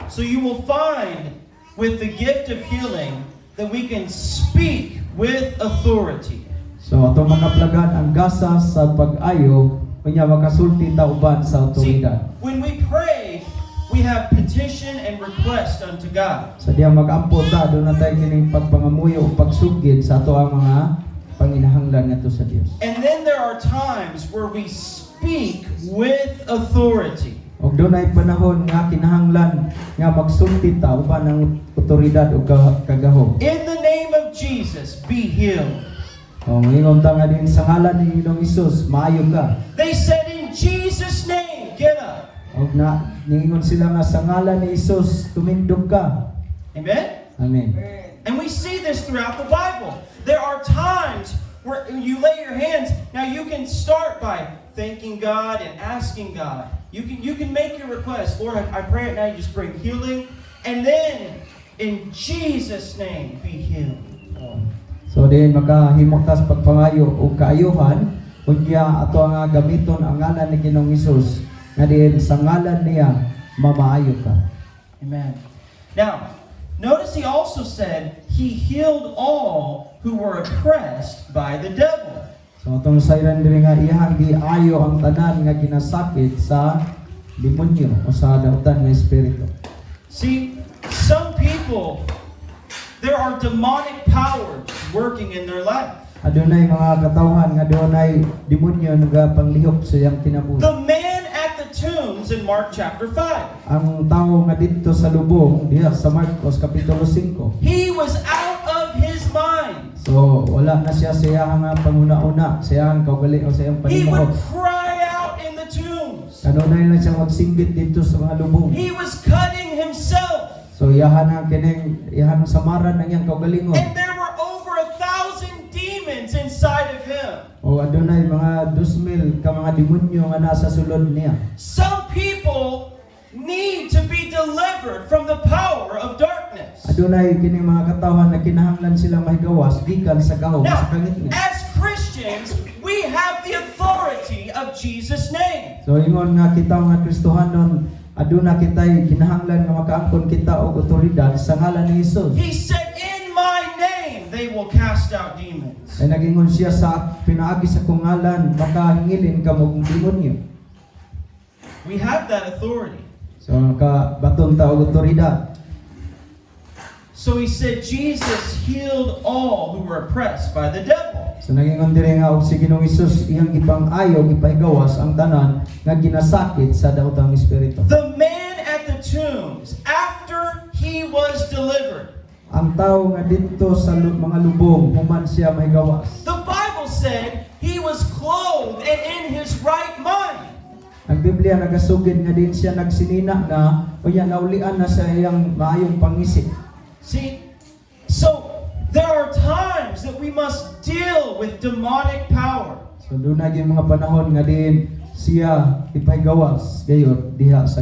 So you will find with the gift of healing that we can speak with authority. So atong makaplagan ang gasa sa pag-ayo unya makasulti ta uban sa See, awtoridad. when we pray, we have petition and request unto God. Sa diya mag-ampo ta doon na tayo kining pagpangamuyo o pagsugid sa ato ang mga panginahanglan ngadto sa Dios. And then there are times where we speak with authority. Og doon ay panahon nga kinahanglan nga magsulti ta uban ang otoridad o kagahom. In the name of Jesus, be healed. O ingon ta nga din sa ngalan ni Ginoong Hesus, maayo ka. They said, in Jesus' name, get up. Og na niingon sila nga sa ngalan ni Hesus, tumindog ka. Amen? Amen. And we see this throughout the Bible. There are times where you lay your hands. Now you can start by thanking God and asking God. You can make your request. Lord, I pray it now. You just bring healing. And then, in Jesus' name, be healed. So din makahimoktas pagpangayo o kaayuhan unya ato nga gamiton ang ngalan ni Ginoong Hesus nga diin sa ngalan niya mamaayo ka. Amen. Now, notice he also said he healed all who were oppressed by the devil. So atong sayran diri nga iyang giayo ang tanan nga ginasakit sa demonyo o sa dautan nga espiritu. See, some people, there are demonic powers working in their life. Adunay mga katawhan nga dunay demonyo nga panglihok sa iyang kinabuhi. The man at the tombs in Mark chapter 5. Ang tawo nga didto sa lubong diha sa Marcos kapitulo 5. He was out of his mind. So wala na siya sa iyang panguna-una, sa iyang kaugali o sa iyang He would panimahog. cry out in the tombs. Kanunay na siya magsinggit dito sa mga lubong. He was cutting himself. So iyahan ang kining iyahan ang samaran ng iyang kaugalingon. And there were over 1,000 demons inside of him. O adunay mga 2,000 ka mga demonyo nga nasa sulod niya. Some people need to be delivered from the power of darkness. Adunay kining mga katawhan na kinahanglan silang mahigawas gikan sa gahom Now, sa kangitngi. as Christians, we have the authority of Jesus' name. So ingon nga kita nga Kristohanon aduna kitay kinahanglan nga makaangkon kita og otoridad sa ngalan ni Hesus. He said, in my name, they will cast out demons. Ay nagingon siya sa pinaagi sa kong ngalan makahingilin ka mong demonyo. We have that authority. So nakabaton ta og otoridad. So he said, Jesus healed all who were oppressed by the devil. So nagingon diri nga og si Ginoong Hesus iyang gipang-ayo gipahigawas ang tanan nga ginasakit sa daotang espiritu. The man at the tombs, after he was delivered, Ang tao nga dito sa mga lubong human siya mahigawas. the Bible said he was clothed and in his right mind. Ang Biblia nagasugid nga din siya nagsinina na unya naulian na sa iyang maayong pangisip. See, so there are times that we must deal with demonic power. So doon na yung mga panahon nga din siya ipahigawas gayud diha sa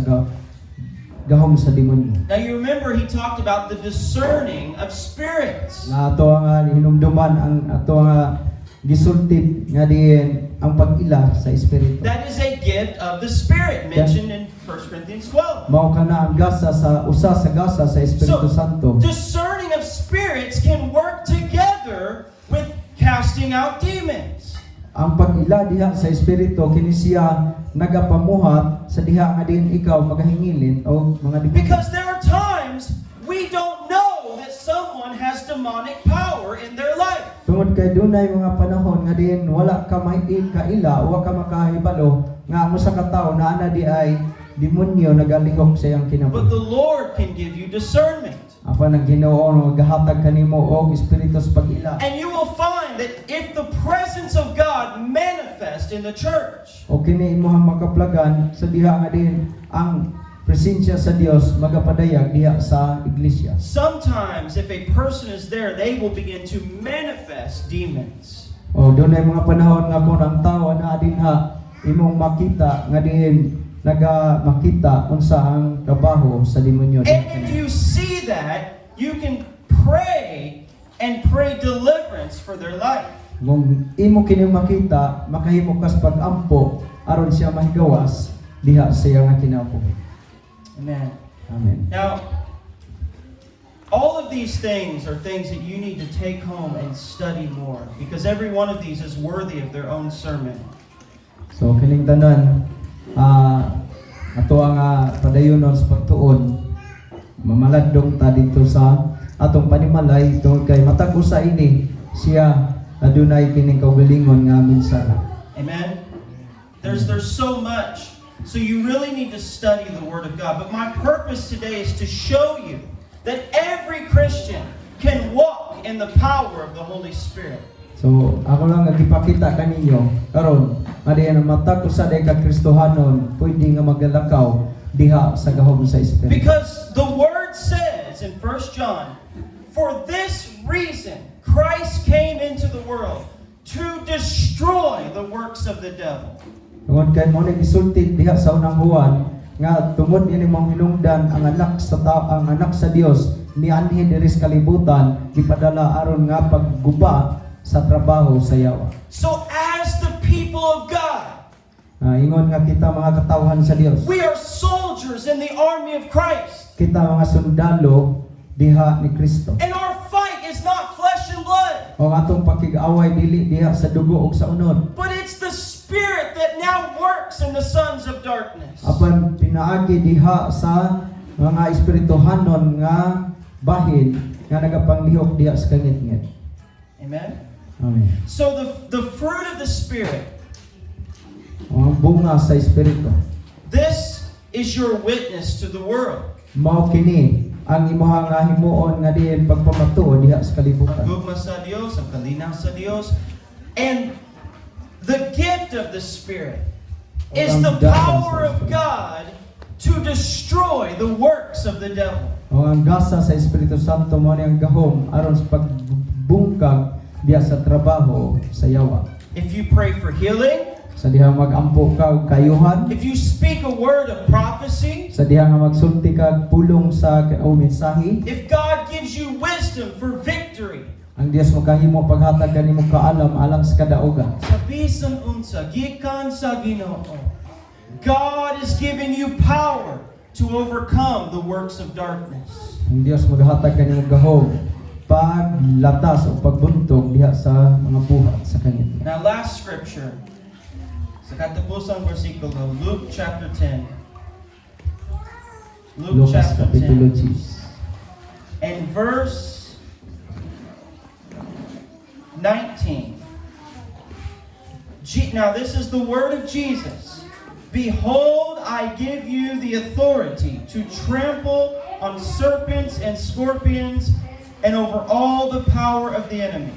gahom sa demonyo. Now you remember he talked about the discerning of spirits. Na ato nga hinumduman ang ato nga gisultid nga din ang pag-ila sa espiritu. That is a gift of the Spirit mentioned in 1 Corinthians 12. Mao kana ang gasa sa usa sa gasa sa Espiritu Santo. Discerning of spirits can work together with casting out demons. Ang pag-ila diha sa espiritu kini siya nagapamuhat sa diha nga din ikaw magahingilin o mga demonyo. Because there are times we don't know that someone has demonic power in their life. Tungod kay dunay mga panahon nga din wala ka kaila o ka makahibalo nga amo sa katawo na ana di ay demonyo nagalihok sa iyang But kinabuhi. the Lord can give you discernment. Apan ang Ginoo gahatag kanimo og espiritu sa pag-ila. And you will find that if the presence of God manifests in the church, O kini imong makaplagan sa diha nga din ang presensya sa Dios magapadayag diha sa iglesia. sometimes if a person is there, they will begin to manifest demons. O doon ay mga panahon nga kung ang tao na dinha imong makita nga din makita unsa ang trabaho sa demonyo. And if you see that, you can pray and pray deliverance for their life. Kung imo kini makita, makahimo kas pag-ampo aron siya mahigawas diha sa iyang kinabuhi. Amen. Amen. Now, all of these things are things that you need to take home and study more, because every one of these is worthy of their own sermon. So kining tanan ato ang padayonon sa pagtuon, mamaladong ta dito sa atong panimalay tungod kay matag usa ini siya adunay kining kaugalingon nga minsana. Amen. There's so much. So you really need to study the Word of God. But my purpose today is to show you that every Christian can walk in the power of the Holy Spirit. So ako lang nagipakita kaninyo karon madi na matag usa day ka Kristohanon pwede nga magalakaw diha sa gahom sa Espiritu. Because the Word says in 1 John, for this reason Christ came into the world to destroy the works of the devil. Tungod kay mo ni gisulti diha sa unang Juan nga tungod ini mong hinungdan ang anak sa Dios nianhi diri sa kalibutan gipadala aron nga pagguba sa trabaho sa yawa. So as the people of God, Ingon nga kita mga katawhan sa Dios. we are soldiers in the army of Christ. Kita mga sundalo diha ni Kristo. And our fight is not flesh and blood, O atong pakig-away dili diha sa dugo ug sa unod. but it's the Spirit that now works in the sons of darkness. Apan pinaagi diha sa mga espirituhanon nga bahin nga nagapanglihok diha sa kangit-ngit. Amen. Amen. So the fruit of the Spirit, O ang bunga sa espiritu. this is your witness to the world. Mao kini ang imong himuon nga diin pagpamatuo diha sa kalibutan. Gugma sa Dios, ang kalinaw sa Dios. And the gift of the Spirit is the power of God to destroy the works of the devil. O ang gasa sa Espiritu Santo mo ang gahom aron sa pagbungkag diha sa trabaho sa yawa. If you pray for healing, Sa diha mag-ampo ka og kayuhan, if you speak a word of prophecy, sa diha nga magsulti kag pulong sa o mensahe, if God gives you wisdom for victory, ang Dios makahimo paghatag kanimo kaalam alang sa kadaugan. sa bisan unsa gikan sa Ginoo, God is giving you power to overcome the works of darkness. Ang Dios maghatag kanimo gahom paglatas o pagbuntog diha sa mga buhat sa kanyang. Now, last scripture, sa katapusang versikulo, Luke chapter 10. Luke Lucas chapter Kapitulo 10 10. and verse 19. Now, this is the word of Jesus. Behold, I give you the authority to trample on serpents and scorpions and over all the power of the enemy,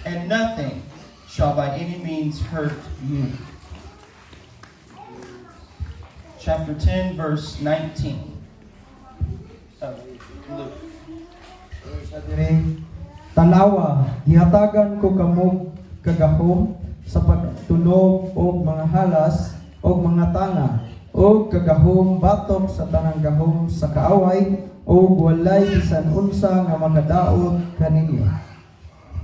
and nothing shall by any means hurt you. Chapter 10, verse 19. Of Luke. Sa diri, tanawa, gihatagan ko kamo kagahom sa pagtunog og mga halas og mga tanga og kagahom batok sa tanang gahom sa kaaway og walay bisan unsa nga makadaot kaninyo.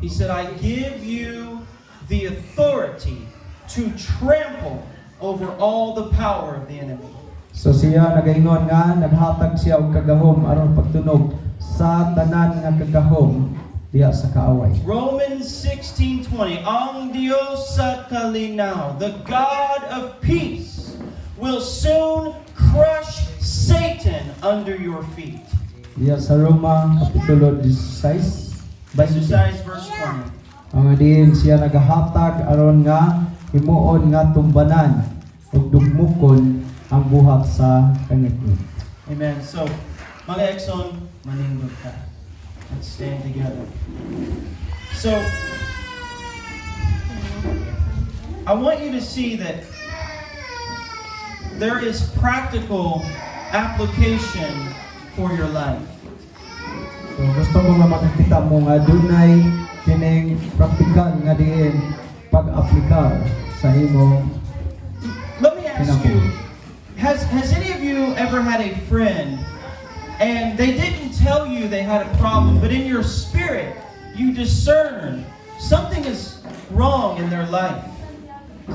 He said, I give you the authority to trample over all the power of the enemy. So siya nagaingon nga naghatag siya og kagahom aron pagtunog sa tanan nga kagahom diha sa kaaway. Romans 16:20, ang Diyos sa kalinaw, the God of peace, will soon crush Satan under your feet. Diya sa Roma Kapitulo 16, Exercise verse 20. ang diin siya nagahatag aron nga himuon nga tumbanan ug dugmukon ang buhat sa kangit-ngit. Amen. So, mga Exxon, manindog ka. Let's stand together. So, I want you to see that there is practical application for your life. So gusto ko nga makakita mo nga dunay kining praktikal nga diin pag-aplikar sa imong Let me ask you, has any of you ever had a friend and they didn't tell you they had a problem, but in your spirit, you discern something is wrong in their life.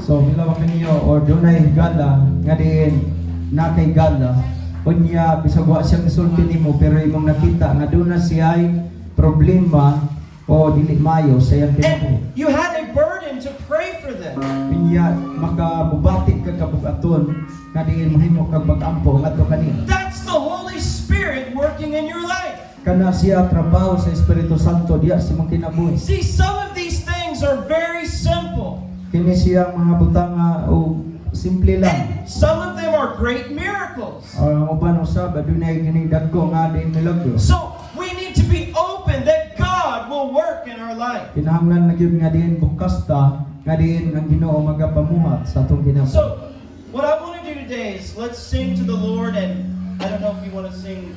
So bilawa kanyo or dunay gala nga diin na kay gala unya bisag wa siya misulti nimo pero imong nakita nga duna siya'y problema o dili mayo sa iyang kinabuhi. And you had a burden to pray for them. Unya makabubati ka kabugaton nga diin mahimo kag mag-ampo ngadto kanila. That's the Holy Spirit working in your life. Kana siya trabaho sa Espiritu Santo diya sa imong kinabuhi. See, some of these things are very simple. Kini siya mga butanga o simple lang. And some of them are great miracles. Ang uban usab adunay kini dagko nga diin milagro. So we need to be open that God will work in our life. Kinahanglan na gyud nga diin bukas ta nga diin ang Ginoo magapamuhat sa atong kinabuhi. So what I want to do today is let's sing to the Lord, and I don't know if you want to sing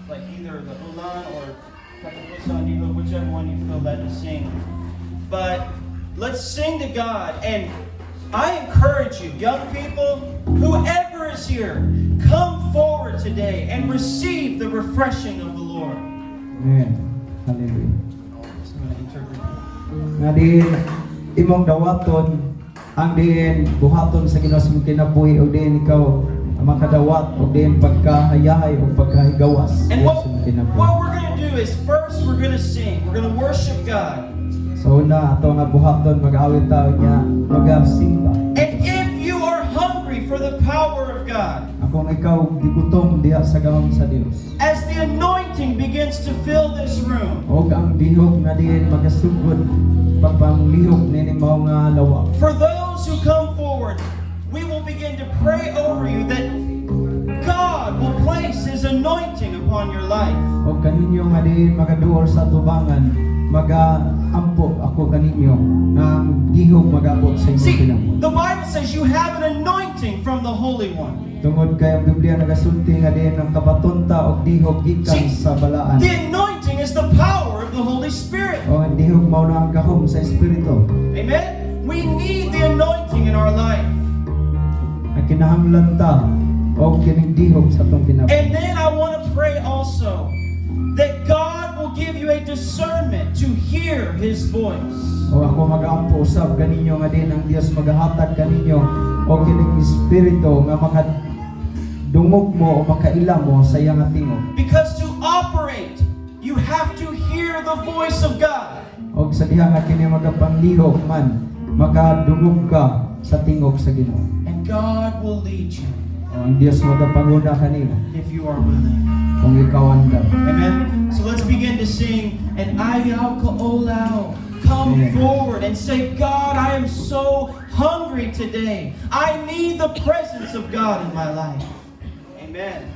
like either the Ulan or Katapusan, whichever one you feel led to sing. But let's sing to God, and I encourage you, young people, whoever is here, come forward today and receive the refreshing of the Lord. Amen. Hallelujah. So I'm going to interpret. Nga diin imong dawaton ang diin buhaton sa Ginoo sa imong kinabuhi o diin ikaw ang makadawat o diin pagkahayahay o pagkahigawas And sa imong kinabuhi. what we're going to do is first we're going to sing. We're going to worship God. So una ato nga buhaton mag-awit taon niya magasimba. And if you are hungry for the power of God, Akong ikaw gigutom diha sa gahom sa Dios. as the anointing begins to fill this room, Og ang dihog nga diin magasugod papanglihok nini mao nga lawa. for those who come forward, we will begin to pray over you that God will place His anointing upon your life. Og kaninyo nga diin magaduol sa tubangan magaampo ako kaninyo ng dihog magabot sa inyong See, kinabuhi. the Bible says you have an anointing from the Holy One. Tungod kay ang Biblia nagasulti nga diin ang kabatonta og dihog gikan sa balaan. The anointing is the power of the Holy Spirit. O ang dihog mao na ang gahom sa espiritu. Amen? We need the anointing in our life. Ang kinahanglan ta og kining dihog sa atong kinabuhi. And then I want to pray also that God will give you a discernment to hear His voice. O ako mag-ampo usab kaninyo nga din ang Dios magahatag kaninyo o kining espiritu nga makadungog mo o makaila mo sa iyang tingog. Because to operate, you have to hear the voice of God. Og sa diha nga kini magapanglihok man makadungog ka sa tingog sa Ginoo. And God will lead you O ang Dios magapanguna kanimo if you are willing. kung ikaw andam. Amen? So let's begin to sing. And ayaw ka olaw. Come Amen. forward and say, God, I am so hungry today. I need the presence of God in my life. Amen.